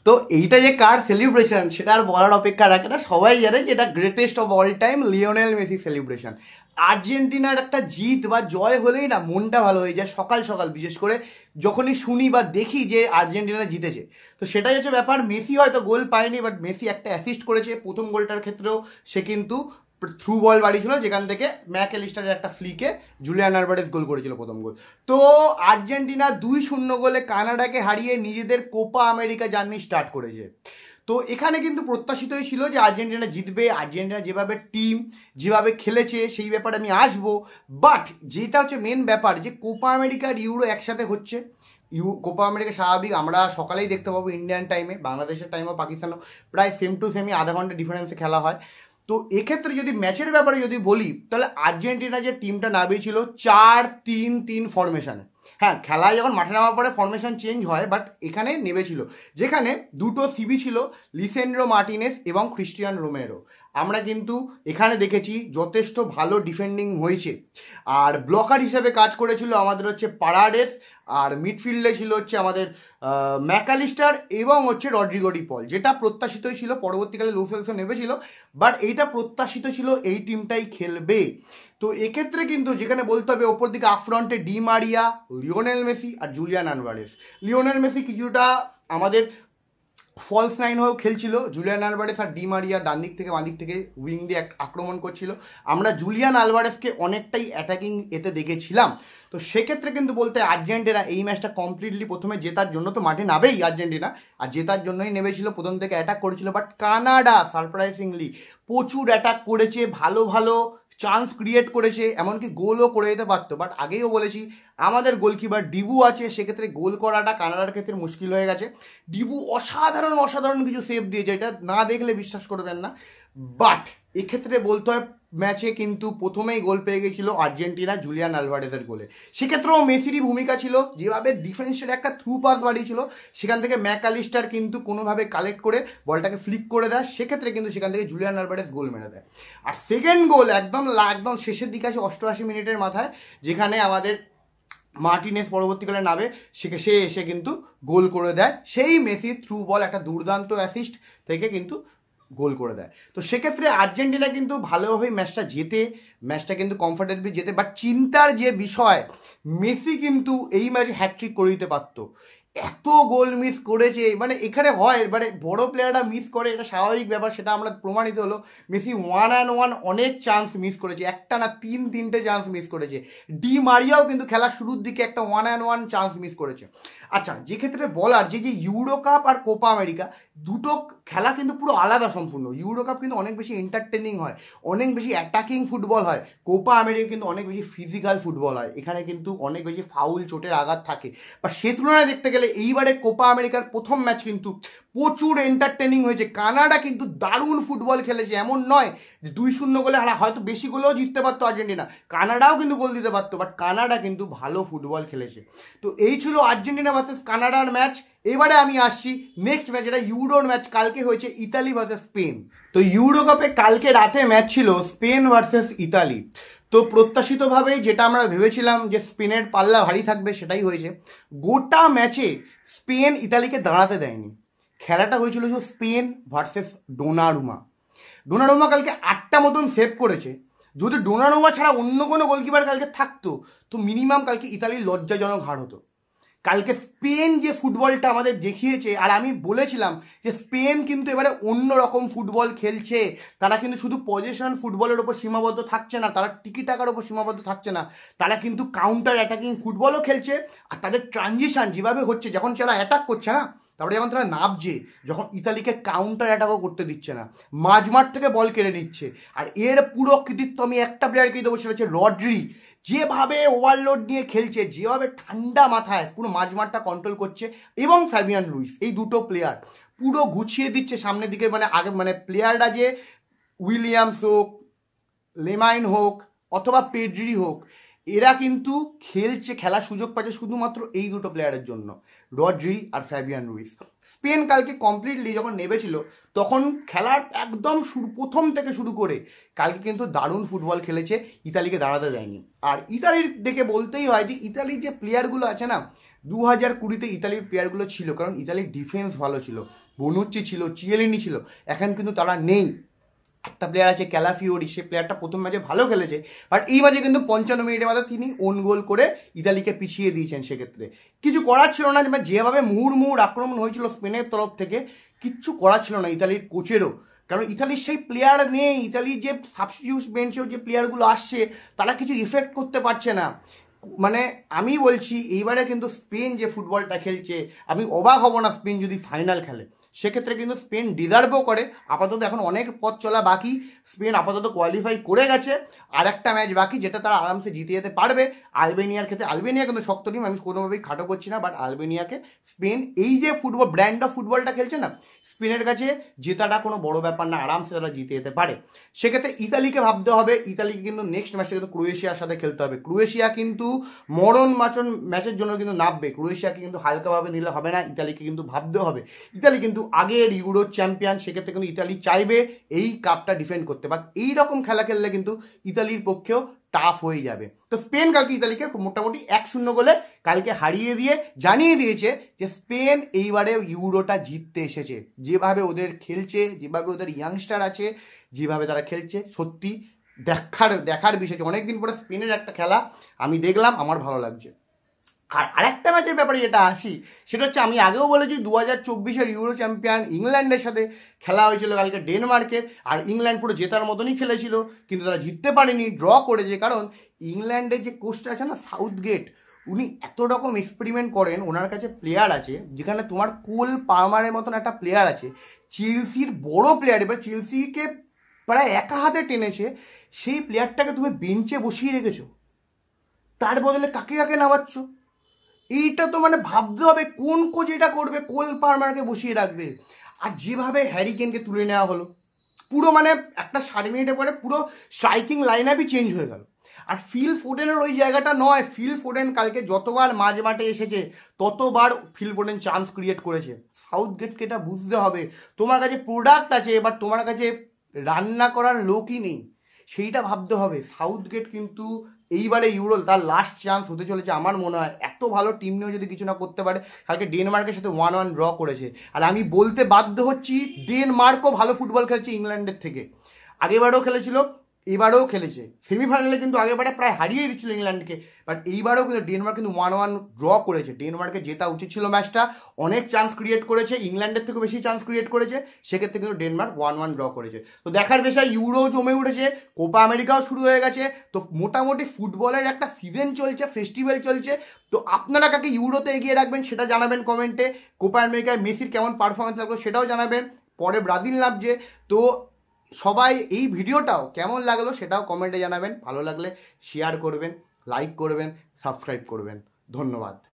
তো এইটা যে কার সেলিব্রেশন সেটা আর বলার অপেক্ষা রাখে না, সবাই জানে যে এটা greatest of all time Lionel Messi celebration. আর্জেন্টিনার একটা জিত বা জয় হলেই না মনটা ভালো হয়ে যায় সকাল সকাল, বিশেষ করে যখনই শুনি বা দেখি যে আর্জেন্টিনা জিতেছে। তো সেটাই হচ্ছে ব্যাপার। মেসি হয়তো গোল পায়নি, বাট মেসি একটা অ্যাসিস্ট করেছে। প্রথম গোলটার ক্ষেত্রেও সে কিন্তু থ্রু বল বাড়িয়েছিল, যেখান থেকে ম্যাকঅ্যালিস্টারের একটা ফ্লিকে জুলিয়ান আলভারেজ গোল করেছিল প্রথম গোল। তো আর্জেন্টিনা 2-0 গোলে কানাডাকে হারিয়ে নিজেদের কোপা আমেরিকা জার্নি স্টার্ট করেছে। তো এখানে কিন্তু প্রত্যাশিতই ছিল যে আর্জেন্টিনা জিতবে। আর্জেন্টিনা যেভাবে টিম যেভাবে খেলেছে সেই ব্যাপারে আমি আসবো, বাট যেটা হচ্ছে মেন ব্যাপার যে কোপা আমেরিকা আর ইউরো একসাথে হচ্ছে। কোপা আমেরিকা স্বাভাবিক আমরা সকালেই দেখতে পাবো ইন্ডিয়ান টাইমে, বাংলাদেশের টাইমও পাকিস্তানও প্রায় সেম টু সেমই, আধা ঘন্টা ডিফারেন্সে খেলা হয়। তো এক্ষেত্রে যদি ম্যাচের ব্যাপারে যদি বলি, তাহলে আর্জেন্টিনা যে টিমটা নামিয়েছিল 4-3-3 ফরমেশনে। হ্যাঁ, খেলায় যখন মাঠে নামার পরে ফরমেশন চেঞ্জ হয়, বাট এখানে নেমেছিল, যেখানে দুটো সিবি ছিল, লিসেন্ড্রো মার্টিনেস এবং ক্রিস্টিয়ান রোমেরো। আমরা কিন্তু এখানে দেখেছি যথেষ্ট ভালো ডিফেন্ডিং হয়েছে। আর ব্লকার হিসেবে কাজ করেছিল আমাদের হচ্ছে পারাডেস, আর মিডফিল্ডে ছিল হচ্ছে আমাদের ম্যাকঅ্যালিস্টার এবং হচ্ছে রড্রিগো ডি পল, যেটা প্রত্যাশিতই ছিল। পরবর্তীকালে লো সেলসও নেমেছিল, বাট এইটা প্রত্যাশিত ছিল এই টিমটাই খেলবে। তো এক্ষেত্রে কিন্তু যেখানে বলতে হবে ওপর দিকে আপফ্রন্টে ডি মারিয়া, লিওনেল মেসি আর জুলিয়ান আলভারেজ। লিওনেল মেসি কিছুটা আমাদের ফলস নাইন হয়েও খেলছিল, জুলিয়ান আলভারেস আর ডি মারিয়া ডান দিক থেকে বাঁ দিক থেকে উইং দিয়ে আক্রমণ করছিল। আমরা জুলিয়ান আলভারেসকে অনেকটাই অ্যাটাকিং এতে দেখেছিলাম। তো সেক্ষেত্রে কিন্তু বলতে আর্জেন্টিনা এই ম্যাচটা কমপ্লিটলি প্রথমে জেতার জন্য তো মাঠে নামেই আর্জেন্টিনা, আর জেতার জন্যই নেমেছিল, প্রথম থেকে অ্যাটাক করেছিল। বাট কানাডা সারপ্রাইজিংলি প্রচুর অ্যাটাক করেছে, ভালো ভালো চান্স ক্রিয়েট করেছে, এমনকি গোলও করে দিতে পারতো। বাট আগেও বলেছি আমাদের গোলকিপার ডিবু আছে, সেক্ষেত্রে গোল করাটা কানাডার ক্ষেত্রে মুশকিল হয়ে গেছে। ডিবু অসাধারণ অসাধারণ কিছু সেভ দিয়েছে, এটা না দেখলে বিশ্বাস করবেন না। বাট এক্ষেত্রে বলতে হয় ম্যাচে কিন্তু প্রথমেই গোল পেয়ে গেছিল আর্জেন্টিনা জুলিয়ান আলভারেজের গোলে। সেক্ষেত্রেও মেসিরই ভূমিকা ছিল, যেভাবে ডিফেন্সের একটা থ্রু পাস বাড়িয়েছিল, সেখান থেকে ম্যাকঅ্যালিস্টার কিন্তু কোনোভাবে কালেক্ট করে বলটাকে ফ্লিক করে দেয়, সেক্ষেত্রে কিন্তু সেখান থেকে জুলিয়ান আলভারেজ গোল মেরে দেয়। আর সেকেন্ড গোল একদম শেষের দিকে আছে 88 মিনিটের মাথায়, যেখানে আমাদের মার্টিনেস পরবর্তীকালে নামে, সে এসে কিন্তু গোল করে দেয়। সেই মেসির থ্রু বল একটা দুর্দান্ত অ্যাসিস্ট থেকে কিন্তু গোল করে দেয়। তো সেক্ষেত্রে আর্জেন্টিনা কিন্তু ভালোভাবেই ম্যাচটা কিন্তু কমফোর্টেবলি জেতে। বাট চিন্তার যে বিষয়, মেসি কিন্তু এই ম্যাচে হ্যাটট্রিক করে দিতে পারতো, এত গোল মিস করেছে। মানে এখানে হয় মানে বড় প্লেয়াররা মিস করে, এটা স্বাভাবিক ব্যাপার, সেটা আমরা প্রমাণিত হলো। মেসি 1-on-1 অনেক চান্স মিস করেছে, একটা না তিনটে চান্স মিস করেছে। ডি মারিয়াও কিন্তু খেলার শুরুর দিকে একটা 1-on-1 চান্স মিস করেছে। আচ্ছা, যে ক্ষেত্রে বলার যে ইউরো কাপ আর কোপা আমেরিকা দুটো খেলা কিন্তু পুরো আলাদা সম্পূর্ণ। ইউরো কাপ কিন্তু অনেক বেশি এন্টারটেনিং হয়, অনেক বেশি অ্যাটাকিং ফুটবল হয়। কোপা আমেরিকা কিন্তু অনেক বেশি ফিজিক্যাল ফুটবল হয়, এখানে কিন্তু অনেক বেশি ফাউল চোটের আঘাত থাকে। বা সে তুলনায় দেখতে গেলে এইবারে কোপা আমেরিকার প্রথম ম্যাচ কিন্তু প্রচুর এন্টারটেনিং হয়েছে। কানাডা কিন্তু দারুণ ফুটবল খেলেছে, এমন নয় যে 2-0 গোলে হারা, হয়তো বেশি গোলেও জিততে পারতো আর্জেন্টিনা, কানাডাও কিন্তু গোল দিতে পারতো, বাট কানাডা কিন্তু ভালো ফুটবল খেলেছে। তো এই ছিল আর্জেন্টিনা ভার্সেস কানাডার ম্যাচ। এবারে আমি আসছি নেক্সট ম্যাচ, এটা ইউরোর ম্যাচ, কালকে হয়েছে ইতালি ভার্সেস স্পেন। তো ইউরো কাপে কালকে রাতে ম্যাচ ছিল স্পেন ভার্সেস ইতালি। তো প্রত্যাশিতভাবেই যেটা আমরা ভেবেছিলাম যে স্পেনের পাল্লা ভারী থাকবে, সেটাই হয়েছে। গোটা ম্যাচে স্পেন ইতালিকে দাঁড়াতে দেয়নি। খেলাটা হয়েছিল যে স্পেন ভার্সেস ডোনারুমা কালকে 8টা মতন সেভ করেছে। যদি ডোনারুমা ছাড়া অন্য কোনো গোলকিপার কালকে থাকতো, তো মিনিমাম কালকে ইতালির লজ্জাজনক হার হতো। কালকে স্পেন যে ফুটবলটা আমাদের দেখিয়েছে, আর আমি বলেছিলাম যে স্পেন কিন্তু এবারে অন্য রকম ফুটবল খেলছে, তারা কিন্তু শুধু পজিশন ফুটবলের ওপর সীমাবদ্ধ থাকছে না, তারা টিকি টাকার ওপর সীমাবদ্ধ থাকছে না, তারা কিন্তু কাউন্টার অ্যাটাকিং ফুটবলও খেলছে। আর তাদের ট্রানজিশন যেভাবে হচ্ছে, যখন যারা অ্যাটাক করছে না, তারপরে যখন তারা নামছে, যখন ইতালিকে কাউন্টার অ্যাটাকও করতে দিচ্ছে না, মাঝমাঠ থেকে বল কেড়ে নিচ্ছে। আর এর পুরো কৃতিত্ব আমি একটা প্লেয়ারকেই দেবো, সেটা হচ্ছে রড্রি। যেভাবে ওভারলোড নিয়ে খেলছে, যেভাবে ঠান্ডা মাথায় পুরো মাঝমাঠটা কন্ট্রোল করছে, এবং ফ্যাবিয়ান লুইস, এই দুটো প্লেয়ার পুরো গুছিয়ে দিচ্ছে সামনের দিকে। মানে আগে মানে প্লেয়াররা যে উইলিয়ামস হোক, লেমাইন হোক অথবা পেড্রি হোক, এরা কিন্তু খেলার সুযোগ পাচ্ছে শুধুমাত্র এই দুটো প্লেয়ারের জন্য, রড্রি আর ফ্যাবিয়ান লুইস। স্পেন কালকে কমপ্লিটলি যখন নেমেছিল, তখন খেলার একদম প্রথম থেকে শুরু করে কালকে কিন্তু দারুণ ফুটবল খেলেছে, ইতালিকে দাঁড়াতে দেয়নি। আর ইতালির দেখে বলতেই হয় যে ইতালির যে প্লেয়ারগুলো আছে না, 2020-তে ইতালির প্লেয়ারগুলো ছিল, কারণ ইতালির ডিফেন্স ভালো ছিল, বনুচ্চি ছিল, চিয়েলিনি ছিল। এখন কিন্তু তারা নেই। একটা প্লেয়ার আছে ক্যালাফিওরি, সে প্লেয়ারটা প্রথম ম্যাচে ভালো খেলেছে, বাট এই ম্যাচে কিন্তু 55 মিনিটের মাথায় তিনি ওন গোল করে ইতালিকে পিছিয়ে দিয়েছেন। সেক্ষেত্রে কিছু করার ছিল না, যেভাবে মুহুর্মুহুর আক্রমণ হয়েছিল স্পেনের তরফ থেকে, কিচ্ছু করার ছিল না ইতালির কোচেরও, কারণ ইতালির সেই প্লেয়ার নেই। ইতালির যে সাবস্টিটিউট বেঞ্চেও যে প্লেয়ারগুলো আসছে তারা কিছু ইফেক্ট করতে পারছে না। মানে আমি বলছি এইবারে কিন্তু স্পেন যে ফুটবলটা খেলছে, আমি অবাক হব না স্পেন যদি ফাইনাল খেলে। সেক্ষেত্রে কিন্তু স্পেন ডিজার্ভও করে। আপাতত এখন অনেক পথ চলা বাকি, স্পেন আপাতত কোয়ালিফাই করে গেছে, আর একটা ম্যাচ বাকি যেটা তারা আরামসে জিতে যেতে পারবে আলবেনিয়ার ক্ষেত্রে। আলবেনিয়া কিন্তু শক্ত টিম, আমি কোনোভাবেই খাটো করছি না, বাট আলবেনিয়াকে স্পেন এই যে ফুটবল ব্র্যান্ড অফ ফুটবলটা খেলছে না, স্পেনের কাছে জেতাটা কোনো বড় ব্যাপার না, আরামসে তারা জিতে যেতে পারে। সেক্ষেত্রে ইতালিকে ভাবতে হবে, ইতালিকে কিন্তু নেক্সট ম্যাচটা কিন্তু ক্রোয়েশিয়ার সাথে খেলতে হবে। ক্রোয়েশিয়া কিন্তু মরণ মাচন ম্যাচের জন্য কিন্তু নামবে, ক্রোয়েশিয়াকে কিন্তু হালকাভাবে নিলে হবে না, ইতালিকে কিন্তু ভাবতে হবে। ইতালি কিন্তু আগের ইউরো চ্যাম্পিয়ন, সেক্ষেত্রে কিন্তু ইতালি চাইবে এই কাপটা ডিফেন্ড করতে, বাট এইরকম খেলা খেললে কিন্তু ইতালির পক্ষেও টাফ হয়ে যাবে। তো স্পেন কালকে ইতালিকে মোটামুটি 1-0 গোলে কালকে হারিয়ে দিয়ে জানিয়ে দিয়েছে যে স্পেন এইবারে ইউরোটা জিততে এসেছে। যেভাবে ওদের খেলছে, যেভাবে ওদের ইয়াংস্টার আছে, যেভাবে তারা খেলছে, সত্যি দেখার বিষয়। অনেকদিন পরে স্পেনের একটা খেলা আমি দেখলাম, আমার ভালো লাগছে। আর আরেকটা ম্যাচের ব্যাপারে যেটা আসি, সেটা হচ্ছে আমি আগেও বলেছি 2024-এর ইউরো চ্যাম্পিয়ন ইংল্যান্ডের সাথে খেলা হয়েছিল কালকে ডেনমার্কের, আর ইংল্যান্ড পুরো জেতার মতনই খেলেছিল, কিন্তু তারা জিততে পারেনি, ড্র করেছে। কারণ ইংল্যান্ডের যে কোচটা আছে না সাউথগেট, উনি এত রকম এক্সপেরিমেন্ট করেন, ওনার কাছে প্লেয়ার আছে যেখানে তোমার কোল পালমারের মতন একটা প্লেয়ার আছে, চেলসির বড় প্লেয়ার, এবার চেলসিকে প্রায় একা হাতে টেনেছে, সেই প্লেয়ারটাকে তুমি বেঞ্চে বসিয়ে রেখেছো, তার বদলে কাকে কাকে নামাচ্ছ? এইটা তো মানে ভাবতে হবে কোন কোচ এটা করবে, কোল পালমারকে বসিয়ে রাখবে। আর যেভাবে হ্যারি কেনকে তুলে নেওয়া হলো, পুরো মানে একটা 60 মিনিটের পরে পুরো স্ট্রাইকিং লাইন আপই চেঞ্জ হয়ে গেল। আর ফিল ফোডেনের ওই জায়গাটা নয়, ফিল ফোডেন কালকে যতবার মাঝ মাঠে এসেছে ততবার ফিল ফোডেন চান্স ক্রিয়েট করেছে। সাউথ গেটকে এটা বুঝতে হবে, তোমার কাছে প্রোডাক্ট আছে এবার তোমার কাছে রান্না করার লোকই নেই, সেইটা ভাবতে হবে। সাউথ গেট কিন্তু এইবারে ইউরো তার লাস্ট চান্স হতে চলেছে আমার মনে হয়, এত ভালো টিম নিয়েও যদি কিছু না করতে পারে। কালকে ডেনমার্কের সাথে 1-1 ড্র করেছে, আর আমি বলতে বাধ্য হচ্ছি ডেনমার্কও ভালো ফুটবল খেলছে ইংল্যান্ডের থেকে, আগেবারও খেলেছিল, এবারেও খেলেছে। সেমিফাইনালে কিন্তু আগেবারে প্রায় হারিয়ে দিচ্ছিল ইংল্যান্ডকে, বাট এইবারেও কিন্তু ডেনমার্ক কিন্তু 1-1 ড্র করেছে। ডেনমার্কে জেতা উচিত ছিল ম্যাচটা, অনেক চান্স ক্রিয়েট করেছে, ইংল্যান্ডের থেকেও বেশি চান্স ক্রিয়েট করেছে, সেক্ষেত্রে কিন্তু ডেনমার্ক 1-1 ড্র করেছে। তো দেখার বিষয়, ইউরো জমে উঠেছে, কোপা আমেরিকাও শুরু হয়ে গেছে, তো মোটামুটি ফুটবলের একটা সিজন চলছে, ফেস্টিভ্যাল চলছে। তো আপনারা কাকে ইউরোতে এগিয়ে রাখবেন সেটা জানাবেন কমেন্টে, কোপা আমেরিকায় মেসির কেমন পারফরমেন্স লাগলো সেটাও জানাবেন, পরে ব্রাজিল নামছে। তো সবাই এই ভিডিওটাও কেমন লাগলো সেটাও কমেন্টে জানাবেন, ভালো লাগলে শেয়ার করবেন, লাইক করবেন, সাবস্ক্রাইব করবেন। ধন্যবাদ।